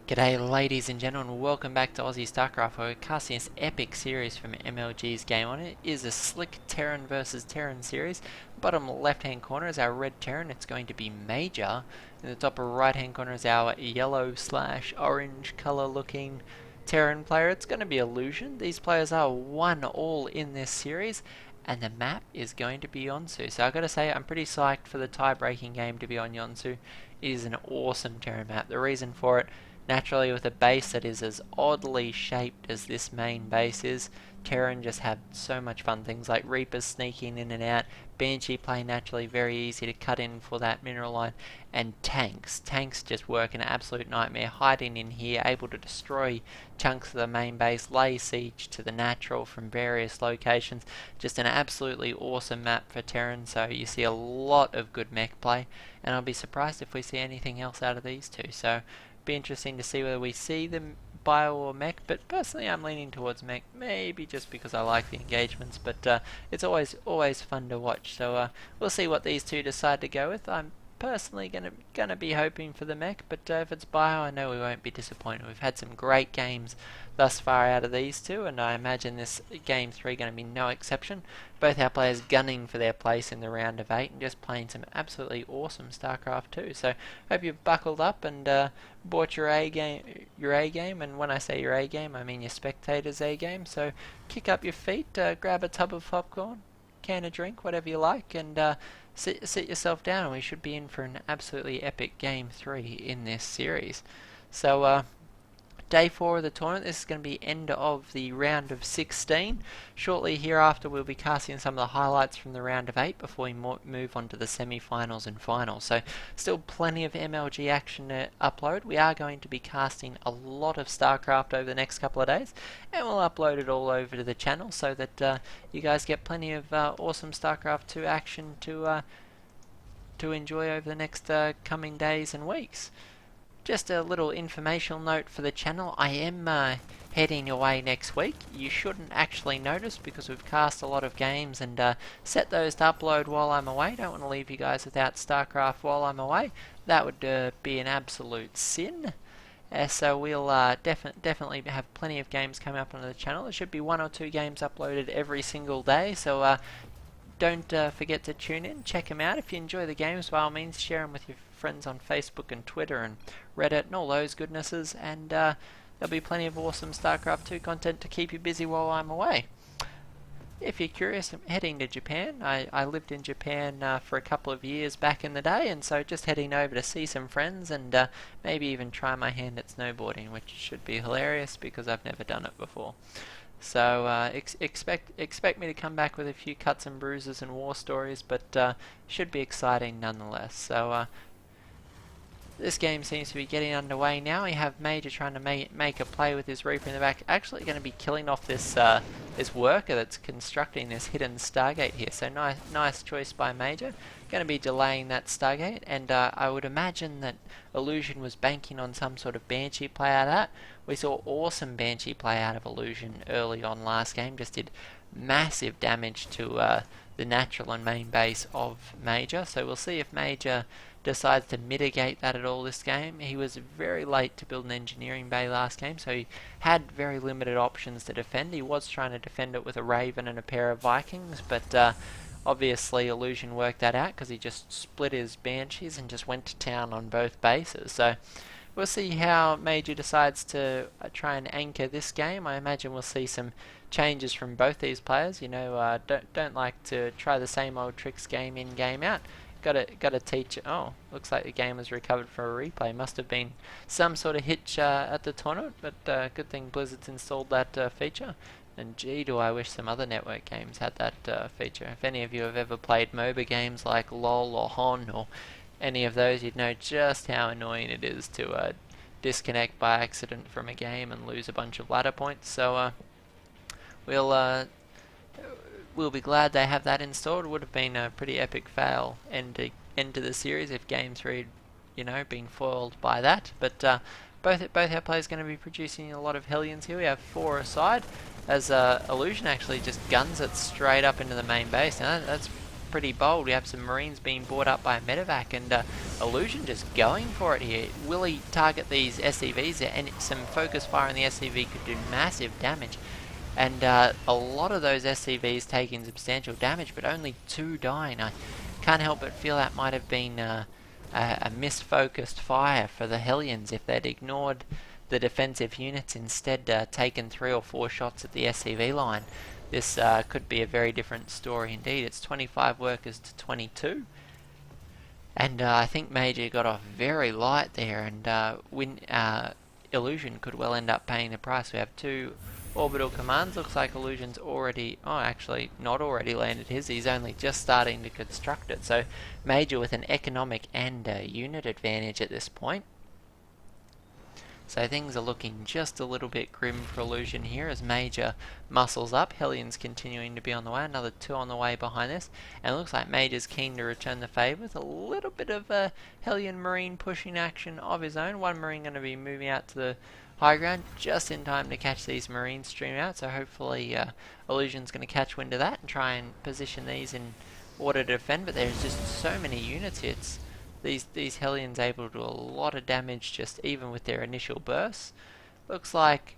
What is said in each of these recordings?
G'day ladies and gentlemen, welcome back to Aussie Starcraft. We're casting this epic series from MLG's Game On. It is a slick Terran versus Terran series. Bottom left hand corner is our red Terran, it's going to be Major. In the top right hand corner is our yellow / orange colour looking Terran player. It's going to be Illusion. These players are 1-all in this series. And the map is going to be Yonsu. So I've got to say, I'm pretty psyched for the tie-breaking game to be on Yonsu. It is an awesome Terran map. The reason for it, naturally with a base that is as oddly shaped as this main base is, Terran just have so much fun. Things like Reapers sneaking in and out, Banshee play naturally very easy to cut in for that mineral line, and tanks. Tanks just work an absolute nightmare, hiding in here, able to destroy chunks of the main base, lay siege to the natural from various locations. Just an absolutely awesome map for Terran, so you see a lot of good mech play, and I'll be surprised if we see anything else out of these two. So be interesting to see whether we see them bio or mech, but personally I'm leaning towards mech, maybe just because I like the engagements, but it's always fun to watch. So we'll see what these two decide to go with. I'm personally gonna be hoping for the mech, but if it's bio, I know we won't be disappointed. We've had some great games thus far out of these two, and I imagine this game 3 going to be no exception. Both our players gunning for their place in the round of 8 and just playing some absolutely awesome Starcraft 2. So hope you've buckled up and bought your A game, and when I say your A game, I mean your spectators' A game. So kick up your feet, grab a tub of popcorn, can of drink, whatever you like, and sit yourself down, and we should be in for an absolutely epic game 3 in this series. So Day 4 of the tournament. This is going to be end of the round of 16. Shortly hereafter we'll be casting some of the highlights from the round of 8 before we move on to the semi-finals and finals. So still plenty of MLG action to upload. We are going to be casting a lot of StarCraft over the next couple of days, and we'll upload it all over to the channel so that you guys get plenty of awesome StarCraft 2 action to enjoy over the next coming days and weeks. Just a little informational note for the channel. I am heading away next week. You shouldn't actually notice because we've cast a lot of games and set those to upload while I'm away. Don't want to leave you guys without StarCraft while I'm away. That would be an absolute sin. So we'll definitely have plenty of games coming up on the channel. There should be 1 or 2 games uploaded every single day. So don't forget to tune in, check them out. If you enjoy the games, by all means, share them with your friends on Facebook and Twitter and Reddit and all those goodnesses, and there'll be plenty of awesome StarCraft 2 content to keep you busy while I'm away. If you're curious, I'm heading to Japan. I lived in Japan for a couple of years back in the day, and so just heading over to see some friends and maybe even try my hand at snowboarding, which should be hilarious because I've never done it before. So expect me to come back with a few cuts and bruises and war stories, but should be exciting nonetheless. So this game seems to be getting underway now. We have Major trying to make a play with his Reaper in the back. Actually going to be killing off this this worker that's constructing this hidden Stargate here. So nice choice by Major. Going to be delaying that Stargate, and I would imagine that Illusion was banking on some sort of Banshee play out of that. We saw awesome Banshee play out of Illusion early on last game. Just did massive damage to the natural and main base of Major. So we'll see if Major decides to mitigate that at all this game. He was very late to build an engineering bay last game, so he had very limited options to defend. He was trying to defend it with a Raven and a pair of Vikings, but obviously Illusion worked that out because he just split his Banshees and just went to town on both bases. So we'll see how Major decides to try and anchor this game. I imagine we'll see some changes from both these players. You know, don't like to try the same old tricks game in, game out. Gotta teach. Oh, looks like the game was recovered for a replay. Must have been some sort of hitch at the tournament, but good thing Blizzard's installed that feature. And gee, do I wish some other network games had that feature. If any of you have ever played MOBA games like LOL or HON or any of those, you'd know just how annoying it is to disconnect by accident from a game and lose a bunch of ladder points. So we'll be glad they have that installed. It would have been a pretty epic fail end to the series if Game 3 had, been foiled by that. But both our players going to be producing a lot of Hellions here. We have 4 aside, as Illusion actually just guns it straight up into the main base. Now that's pretty bold. We have some Marines being brought up by Medevac, and Illusion just going for it here. Will he target these SCVs? And some focus fire on the SCV could do massive damage. And a lot of those SCVs taking substantial damage, but only 2 dying. I can't help but feel that might have been a misfocused fire for the Hellions if they'd ignored the defensive units, instead taken 3 or 4 shots at the SCV line. This could be a very different story indeed. It's 25 workers to 22. And I think Major got off very light there, and Illusion could well end up paying the price. We have 2 orbital commands. Looks like Illusion's already, actually not already landed his. He's only just starting to construct it. So Major with an economic and unit advantage at this point. So things are looking just a little bit grim for Illusion here as Major muscles up. Hellions continuing to be on the way, another 2 on the way behind this. And it looks like Major's keen to return the favour with a little bit of a Hellion Marine pushing action of his own. 1 Marine going to be moving out to the high ground just in time to catch these Marines stream out. So hopefully Illusion's going to catch wind of that and try and position these in order to defend. But there's just so many units here. These Hellions able to do a lot of damage just even with their initial bursts. Looks like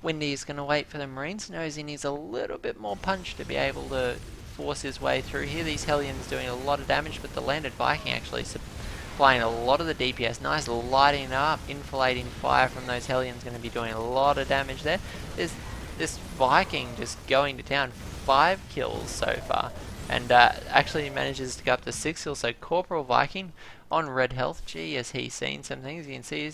Windy's going to wait for the Marines. Knows he needs a little bit more punch to be able to force his way through here. These Hellions doing a lot of damage, but the landed Viking actually supplying a lot of the DPS. Nice lighting up, infilating fire from those Hellions going to be doing a lot of damage there. This Viking just going to town. 5 kills so far. And actually manages to go up to 6 kills. So Corporal Viking on red health. Gee, has he seen some things? You can see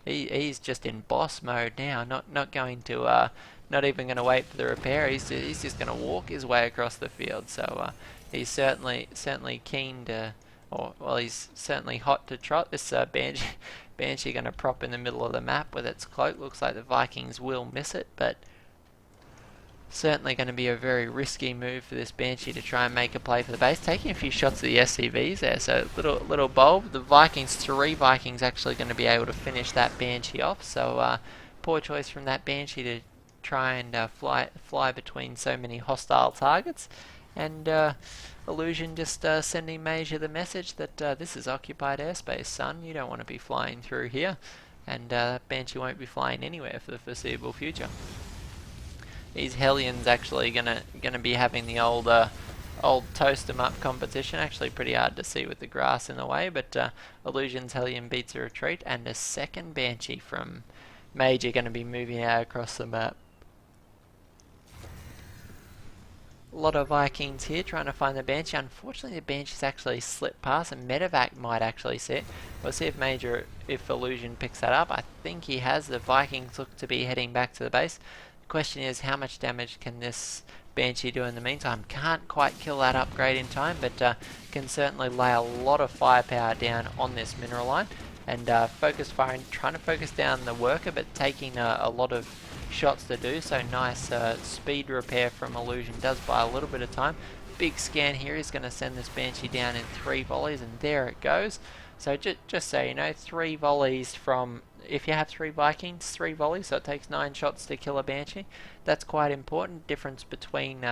he's just in boss mode now. Not going to not even going to wait for the repair. He's just going to walk his way across the field. So he's certainly keen to, he's certainly hot to trot. This Banshee going to prop in the middle of the map with its cloak. Looks like the Vikings will miss it, but certainly going to be a very risky move for this Banshee to try and make a play for the base. Taking a few shots at the SCVs there, so little bold. The Vikings, 3 Vikings actually going to be able to finish that Banshee off. So poor choice from that Banshee to try and fly between so many hostile targets. And Illusion just sending Major the message that this is occupied airspace, son. You don't want to be flying through here. And Banshee won't be flying anywhere for the foreseeable future. These Hellions actually gonna be having the old toast 'em up competition. Actually pretty hard to see with the grass in the way, but Illusion's Hellion beats a retreat, and a second Banshee from Major gonna be moving out across the map. A lot of Vikings here trying to find the Banshee. Unfortunately the Banshee's actually slipped past, and Medevac might actually see it. We'll see if Illusion picks that up. I think he has. The Vikings look to be heading back to the base. Question is, how much damage can this Banshee do in the meantime? Can't quite kill that upgrade in time, but can certainly lay a lot of firepower down on this mineral line. And focus firing, trying to focus down the worker, but taking a lot of shots to do so. Nice speed repair from Illusion, does buy a little bit of time. Big scan here is going to send this Banshee down in 3 volleys, and there it goes. So just so you know, 3 volleys from, if you have 3 Vikings, 3 volleys, so it takes 9 shots to kill a Banshee. That's quite important. Difference between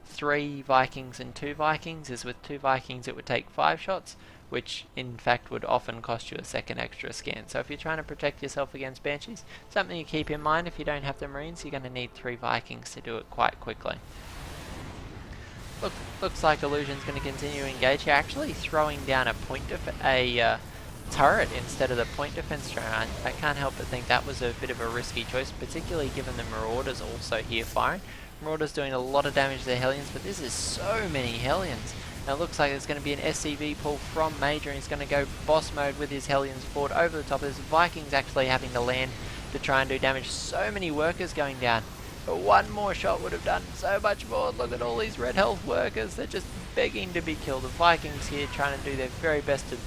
3 Vikings and 2 Vikings is with 2 Vikings it would take 5 shots, which in fact would often cost you a second extra scan. So if you're trying to protect yourself against Banshees, something you keep in mind. If you don't have the Marines, you're going to need 3 Vikings to do it quite quickly. Looks like Illusion's going to continue to engage here, actually throwing down a turret instead of the point defense drone. I can't help but think that was a bit of a risky choice, particularly given the Marauders also here firing. Marauders doing a lot of damage to the Hellions, but this is so many Hellions. Now it looks like there's going to be an SCV pull from Major, and he's going to go boss mode with his Hellions forward over the top of this. Vikings actually having to land to try and do damage. So many workers going down. But 1 more shot would have done so much more. Look at all these red health workers. They're just begging to be killed. The Vikings here trying to do their very best to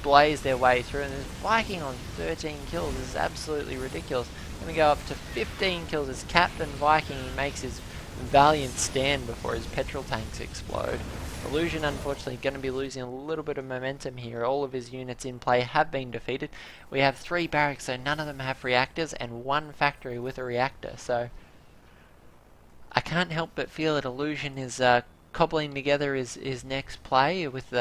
blaze their way through. And this Viking on 13 kills is absolutely ridiculous. Going to go up to 15 kills as Captain Viking. He makes his valiant stand before his petrol tanks explode. Illusion unfortunately going to be losing a little bit of momentum here. All of his units in play have been defeated. We have 3 barracks, so none of them have reactors, and 1 factory with a reactor. So I can't help but feel that Illusion is cobbling together his next play with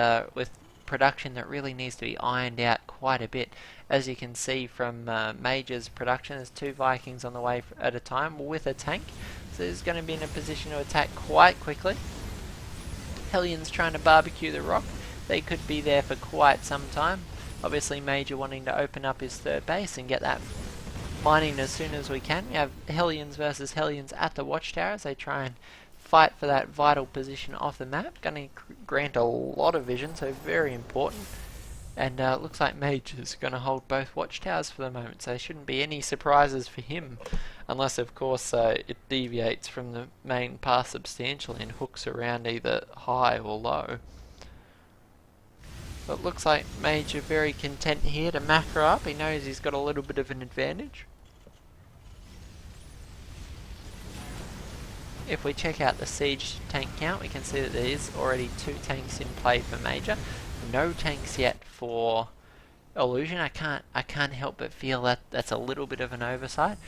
production that really needs to be ironed out quite a bit. As you can see from Major's production, there's 2 Vikings on the way at a time with a tank, so he's going to be in a position to attack quite quickly. Hellions trying to barbecue the rock. They could be there for quite some time. Obviously Major wanting to open up his third base and get that mining as soon as we can. We have Hellions versus Hellions at the watchtower as they try and fight for that vital position off the map. Going to grant a lot of vision, so very important. And looks like Major's going to hold both watchtowers for the moment, so there shouldn't be any surprises for him, unless of course it deviates from the main path substantially and hooks around either high or low. But looks like Major very content here to macro up. He knows he's got a little bit of an advantage. If we check out the siege tank count, we can see that there is already 2 tanks in play for Major. No tanks yet for Illusion. I can't help but feel that that's a little bit of an oversight.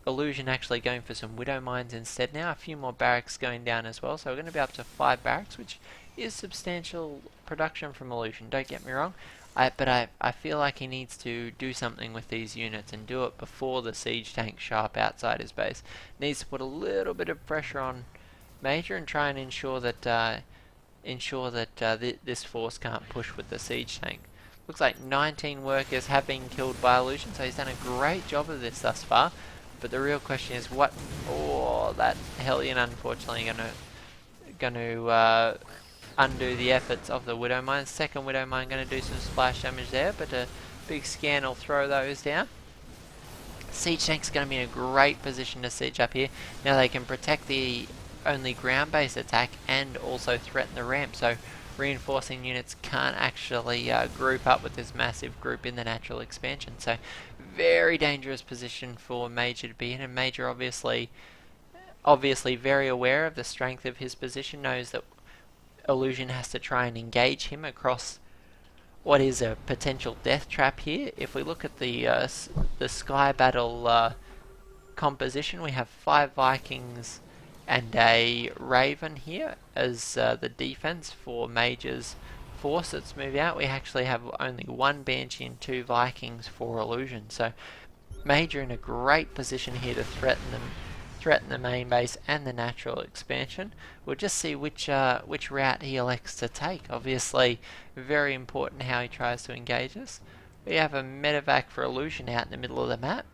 Illusion actually going for some Widow Mines instead now. A few more barracks going down as well, so we're going to be up to 5 barracks, which is substantial production from Illusion, don't get me wrong. But I feel like he needs to do something with these units and do it before the siege tanks show up outside his base. Needs to put a little bit of pressure on Major and try and ensure that this force can't push with the siege tank. Looks like 19 workers have been killed by Illusion, so he's done a great job of this thus far. But the real question is what? Oh, that Hellion unfortunately gonna undo the efforts of the Widow Mine. Second Widow Mine going to do some splash damage there, but a big scan will throw those down. Siege tank's going to be in a great position to siege up here. Now they can protect the only ground-based attack and also threaten the ramp, so reinforcing units can't actually group up with this massive group in the natural expansion. So very dangerous position for Major to be in, and Major obviously very aware of the strength of his position, knows that Illusion has to try and engage him across what is a potential death trap here. If we look at the Sky Battle composition, we have 5 Vikings and a Raven here as the defense for Major's force that's moved out. We actually have only 1 Banshee and 2 Vikings for Illusion, so Major in a great position here to threaten the main base and the natural expansion. We'll just see which route he elects to take. Obviously very important how he tries to engage us. We have a medevac for Illusion out in the middle of the map.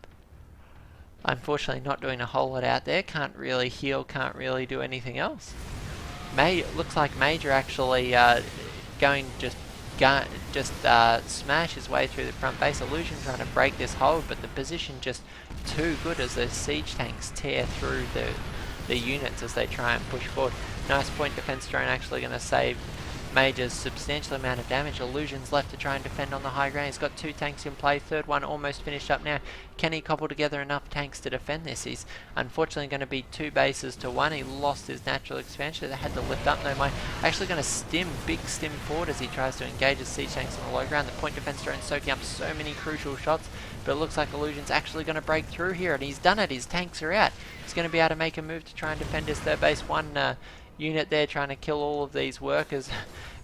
Unfortunately not doing a whole lot out there, can't really heal, can't really do anything else. Looks like Major actually going to just smash his way through the front base. Illusion trying to break this hold, but the position just too good as those siege tanks tear through the units as they try and push forward. Nice point defense drone actually going to save Major's substantial amount of damage. Illusion's left to try and defend on the high ground. He's got 2 tanks in play, third one almost finished up now. Can he cobble together enough tanks to defend this? He's unfortunately going to be 2 bases to 1. He lost his natural expansion. They had to lift up no mind. Actually going to big stim forward as he tries to engage his siege tanks on the low ground. The point defense drone soaking up so many crucial shots, but it looks like Illusion's actually going to break through here, and he's done it. His tanks are out. He's going to be able to make a move to try and defend his third base. 1 unit there trying to kill all of these workers.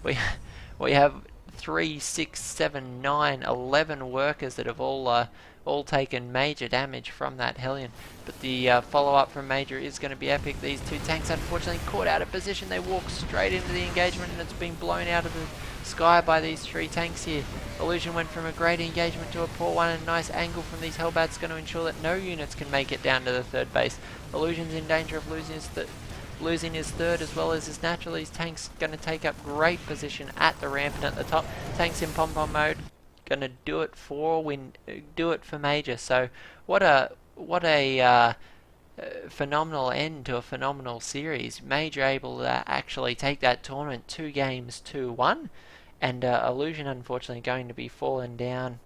We have 3, 6, 7, 9, 11 workers that have all taken major damage from that Hellion. But the follow-up from Major is going to be epic. These 2 tanks unfortunately caught out of position. They walk straight into the engagement, and it's been blown out of the sky by these 3 tanks here. Illusion went from a great engagement to a poor one, and a nice angle from these Hellbats going to ensure that no units can make it down to the third base. Illusion's in danger of losing his third as well as his natural. These tanks going to take up great position at the ramp and at the top. Tanks in pom-pom mode, going to do it for Major. So what a phenomenal end to a phenomenal series. Major able to actually take that tournament 2 games to 1, and Illusion unfortunately going to be falling down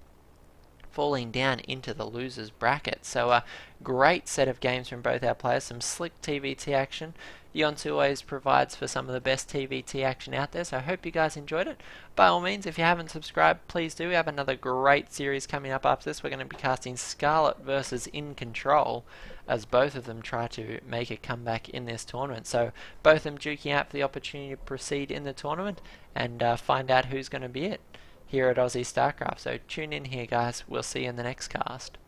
into the losers bracket. So a great set of games from both our players, some slick TvT action, Yonsu always provides for some of the best TvT action out there, so I hope you guys enjoyed it. By all means, if you haven't subscribed, please do. We have another great series coming up after this. We're going to be casting Scarlet versus In Control, as both of them try to make a comeback in this tournament. So both of them duking out for the opportunity to proceed in the tournament and find out who's going to be it here at Aussie StarCraft. So tune in here, guys. We'll see you in the next cast.